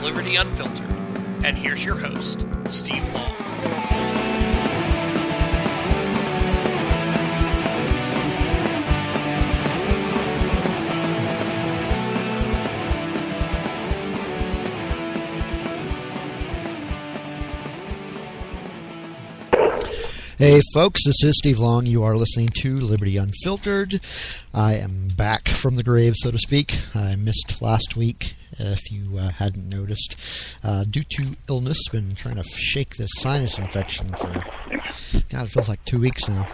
Liberty Unfiltered, and here's your host, Steve Long. Hey folks, this is Steve Long. You are listening to Liberty Unfiltered. I am back from the grave, so to speak. I missed last week, if you hadn't noticed, due to illness. Been trying to shake this sinus infection for, God, it feels like 2 weeks now.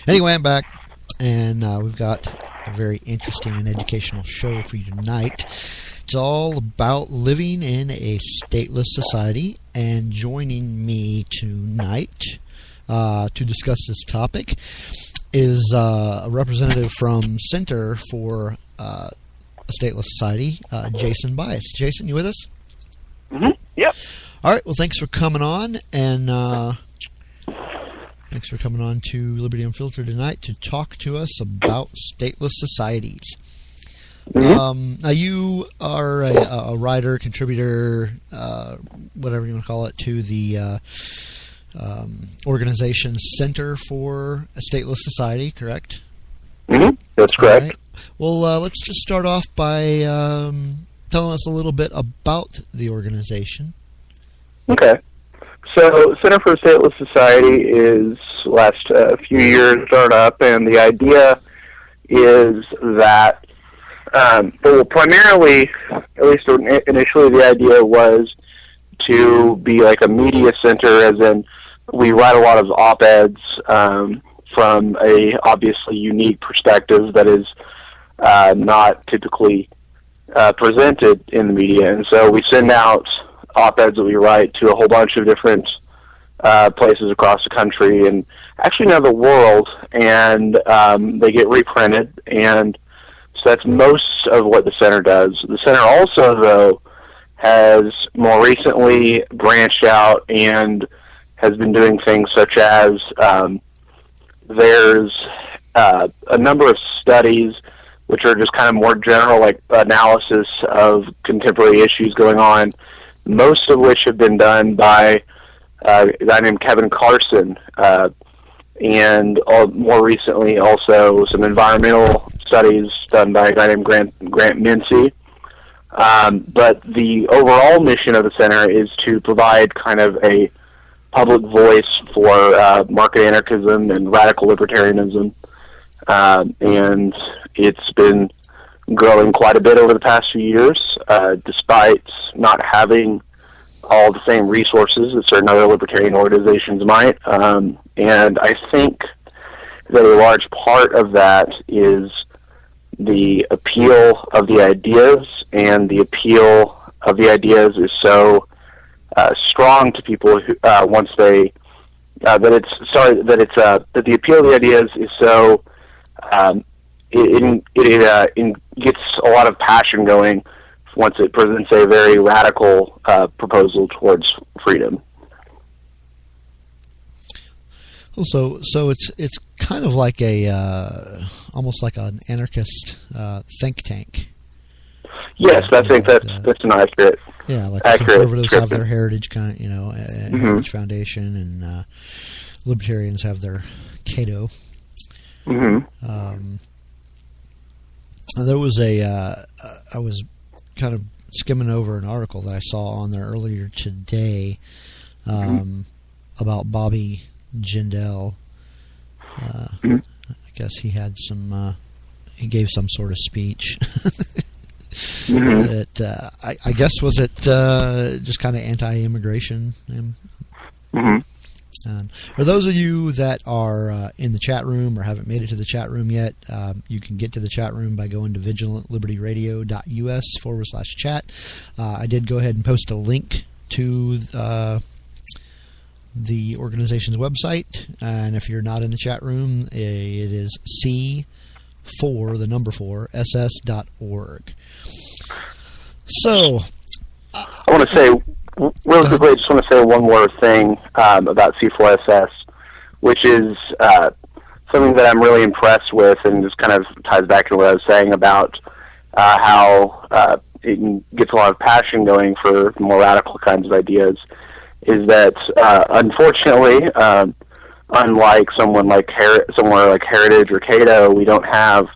Anyway, I'm back, and we've got a very interesting and educational show for you tonight. It's all about living in a stateless society, and joining me tonight to discuss this topic is a representative from Center for a Stateless Society, Jason Byas. Jason, you with us? Mm-hmm. Yep. All right. Well, thanks for coming on, and thanks for coming on to Liberty Unfiltered tonight to talk to us about stateless societies. Mm-hmm. Now, you are a writer, contributor, whatever you want to call it, to the organization Center for a Stateless Society, correct? Mm-hmm. That's correct. Right. Well, let's just start off by telling us a little bit about the organization. Okay. So, Center for a Stateless Society is last few years started up, and the idea is that, well, primarily, at least initially, the idea was to be like a media center, as in we write a lot of op-eds from a obviously unique perspective that is not typically presented in the media. And so we send out op-eds that we write to a whole bunch of different places across the country and actually now the world, and they get reprinted. And so that's most of what the center does. The center also, though, has more recently branched out and has been doing things such as there's a number of studies which are just kind of more general, like analysis of contemporary issues going on, most of which have been done by a guy named Kevin Carson, and more recently also some environmental studies done by a guy named Grant Mincy. But the overall mission of the center is to provide kind of a public voice for market anarchism and radical libertarianism, and it's been growing quite a bit over the past few years, despite not having all the same resources that certain other libertarian organizations might. And I think that a large part of that is the appeal of the ideas, and the appeal of the ideas is so strong to people who once they that the appeal of the ideas is so it gets a lot of passion going once it presents a very radical proposal towards freedom. Well, so it's kind of like almost like an anarchist think tank. Yes, I think that's an accurate. Yeah, like the conservatives have their Heritage, mm-hmm. Heritage Foundation, and libertarians have their Cato. Mm-hmm. There was I was kind of skimming over an article that I saw on there earlier today about Bobby Jindal. I guess he had he gave some sort of speech. Mm-hmm. That I guess was it just kind of anti-immigration. Mm-hmm. For those of you that are in the chat room or haven't made it to the chat room yet, you can get to the chat room by going to vigilantlibertyradio.us/chat. I did go ahead and post a link to the organization's website, and if you're not in the chat room, it is c4ss.org. So, I want to say, real quickly, I just want to say one more thing about C4SS, which is something that I'm really impressed with, and just kind of ties back to what I was saying about how it gets a lot of passion going for more radical kinds of ideas, is that unfortunately, unlike somewhere like Heritage or Cato, we don't have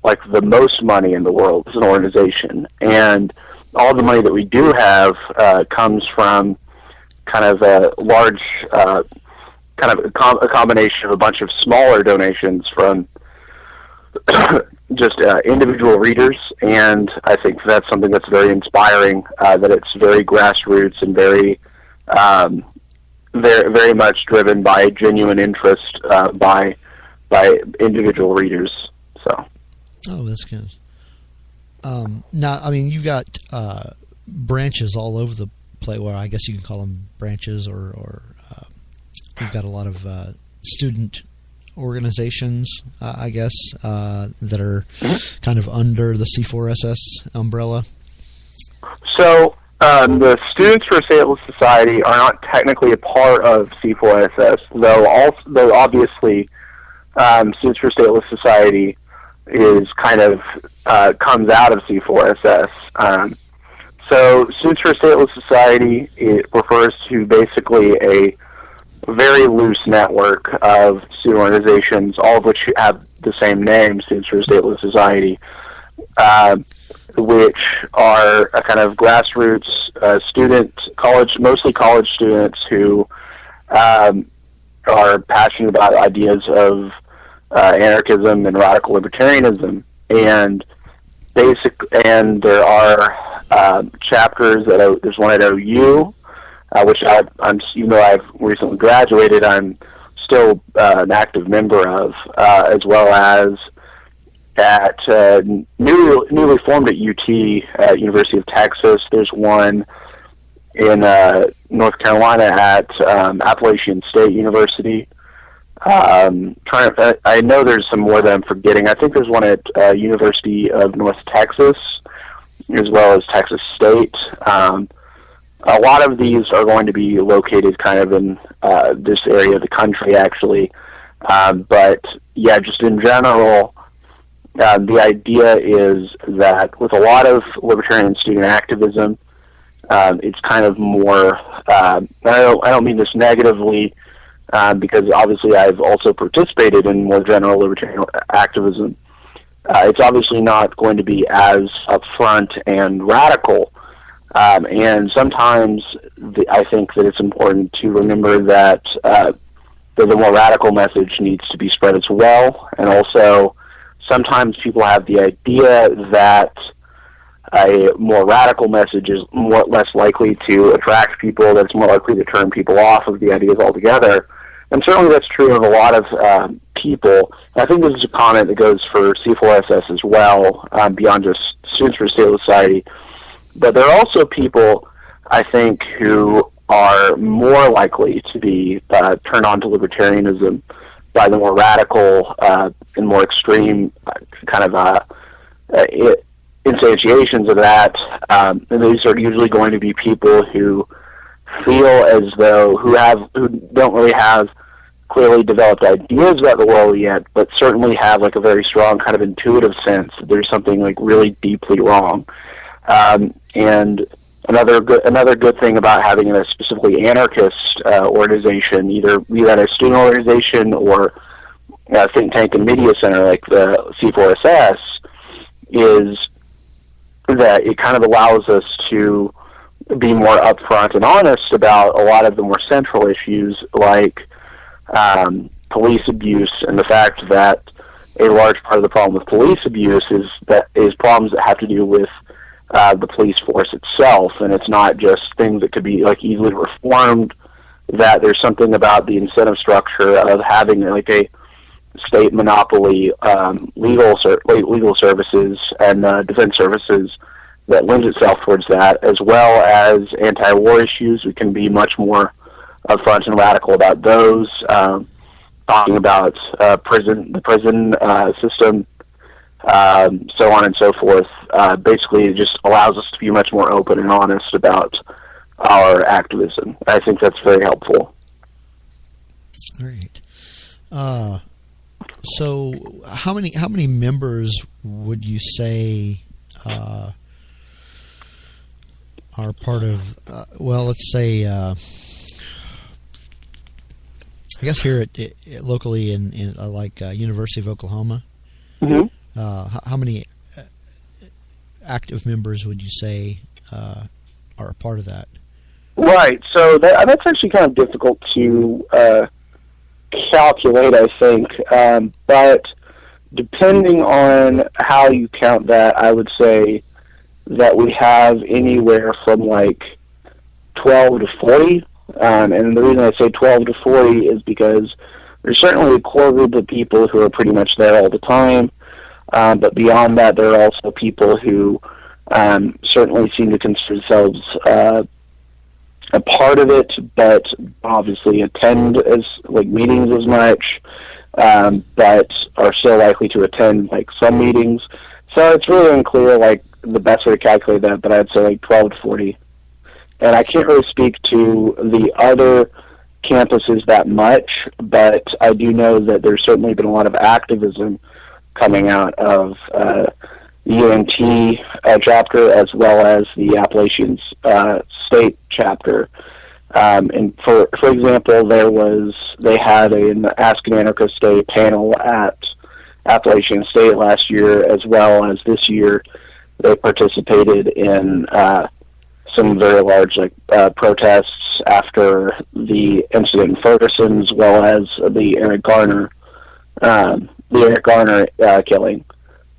like the most money in the world as an organization, and all the money that we do have comes from kind of a large, kind of a combination of a bunch of smaller donations from just individual readers, and I think that's something that's very inspiring. That it's very grassroots and very, very much driven by genuine interest by individual readers. So. Oh, that's good. Now, I mean, you've got branches all over the place. Well, I guess you can call them branches, or you've got a lot of student organizations, I guess, that are kind of under the C4SS umbrella. So, the Students for a Stateless Society are not technically a part of C4SS, though obviously Students for a Stateless Society is kind of comes out of C4SS. So Students for a Stateless Society, it refers to basically a very loose network of student organizations, all of which have the same name, Students for a Stateless Society, which are a kind of grassroots mostly college students who are passionate about ideas of anarchism and radical libertarianism, and there are chapters there's one at OU, which I'm even though I've recently graduated, I'm still an active member of, as well as at newly formed at UT, at University of Texas. There's one in North Carolina at Appalachian State University. I know there's some more that I'm forgetting. I think there's one at University of North Texas, as well as Texas State. A lot of these are going to be located kind of in this area of the country, actually. But yeah, just in general, the idea is that with a lot of libertarian student activism, it's kind of more. I don't mean this negatively. Because obviously I've also participated in more general libertarian activism. It's obviously not going to be as upfront and radical, and sometimes I think that it's important to remember that the more radical message needs to be spread as well, and also sometimes people have the idea that a more radical message is less likely to attract people, that it's more likely to turn people off of the ideas altogether. And certainly that's true of a lot of people. I think this is a comment that goes for C4SS as well, beyond just Students for a Stateless Society. But there are also people, I think, who are more likely to be turned on to libertarianism by the more radical and more extreme kind of instantiations of that. And these are usually going to be people who feel as though who don't really have clearly developed ideas about the world yet, but certainly have like a very strong kind of intuitive sense that there's something like really deeply wrong. And another good thing about having a specifically anarchist organization, either be that a student organization or a think tank and media center like the C4SS, is that it kind of allows us to be more upfront and honest about a lot of the more central issues, like police abuse, and the fact that a large part of the problem with police abuse is problems that have to do with the police force itself, and it's not just things that could be like easily reformed. That there's something about the incentive structure of having like a state monopoly legal services and defense services that lends itself towards that, as well as anti-war issues. We can be much more upfront and radical about those, talking about the prison system, so on and so forth. Basically, it just allows us to be much more open and honest about our activism. I think that's very helpful. All right. So, how many members would you say are part of, let's say, I guess here locally in University of Oklahoma. Mm-hmm. How many active members would you say are a part of that? Right. So that's actually kind of difficult to calculate, I think. But depending on how you count that, I would say that we have anywhere from 12 to 40. And the reason I say 12 to 40 is because there's certainly a core group of people who are pretty much there all the time. But beyond that, there are also people who certainly seem to consider themselves a part of it, but obviously attend as meetings as much, but are still likely to attend some meetings. So it's really unclear the best way to calculate that, but I'd say 12 to 40. And I can't really speak to the other campuses that much, but I do know that there's certainly been a lot of activism coming out of the UNT chapter as well as the Appalachian State chapter. And for example, they had an Ask an Anarchist Day panel at Appalachian State last year, as well as this year they participated in some very large protests after the incident in Ferguson, as well as the Eric Garner killing,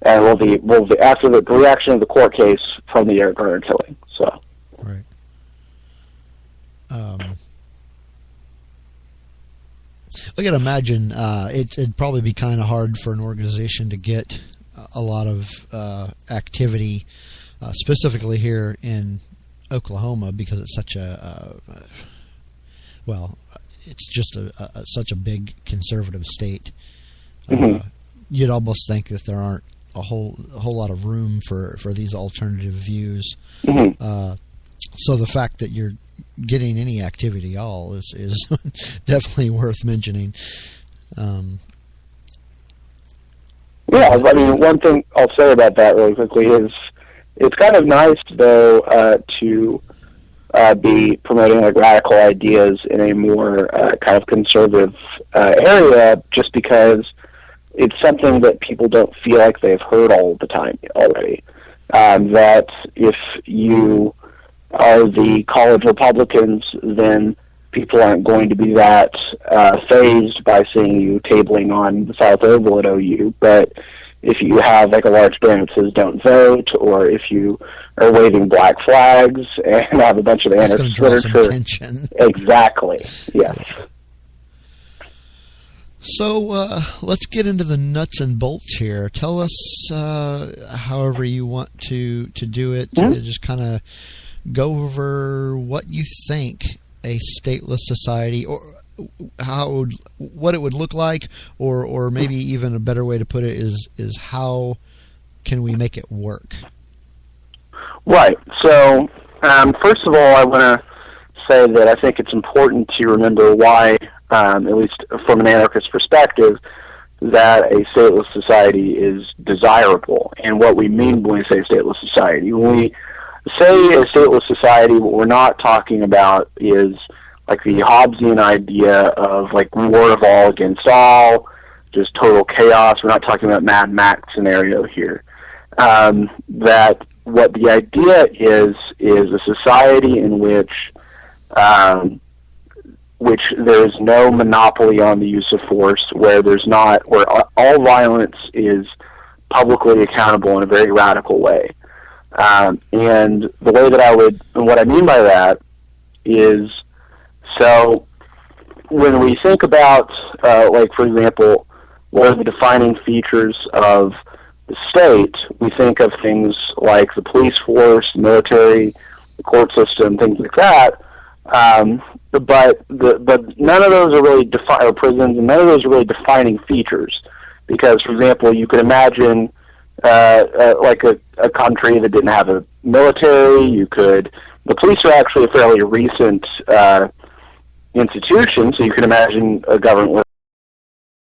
and after the reaction of the court case from the Eric Garner killing. So, right. I can imagine it'd probably be kind of hard for an organization to get a lot of activity, specifically here in Oklahoma, because it's such it's just such a big conservative state. Mm-hmm. You'd almost think that there aren't a whole lot of room for these alternative views. Mm-hmm. So the fact that you're getting any activity at all is definitely worth mentioning. Yeah, I mean, one thing I'll say about that really quickly is it's kind of nice, though, to be promoting radical ideas in a more kind of conservative area, just because it's something that people don't feel like they've heard all the time already. That if you are the college Republicans, then people aren't going to be that fazed by seeing you tabling on the South Oval at OU. But if you have a large banner that says "Don't vote," or if you are waving black flags and have a bunch of anarchist literature, exactly, yes. So let's get into the nuts and bolts here. Tell us, however you want to do it, just kind of go over what you think a stateless society, or what it would look like, or maybe even a better way to put it is how can we make it work? Right. So first of all, I want to say that I think it's important to remember why, at least from an anarchist perspective, that a stateless society is desirable, and what we mean when we say stateless society. When we say a stateless society, what we're not talking about is the Hobbesian idea of war of all against all, just total chaos. We're not talking about Mad Max scenario here. That what the idea is a society in which there's no monopoly on the use of force, where all violence is publicly accountable in a very radical way. And the way that what I mean by that is, so when we think about, for example, what are the defining features of the state, we think of things like the police force, the military, the court system, things like that. But none of those are really or prisons, and none of those are really defining features. Because, for example, you could imagine a country that didn't have a military. The police are actually a fairly recent institution, so you can imagine a government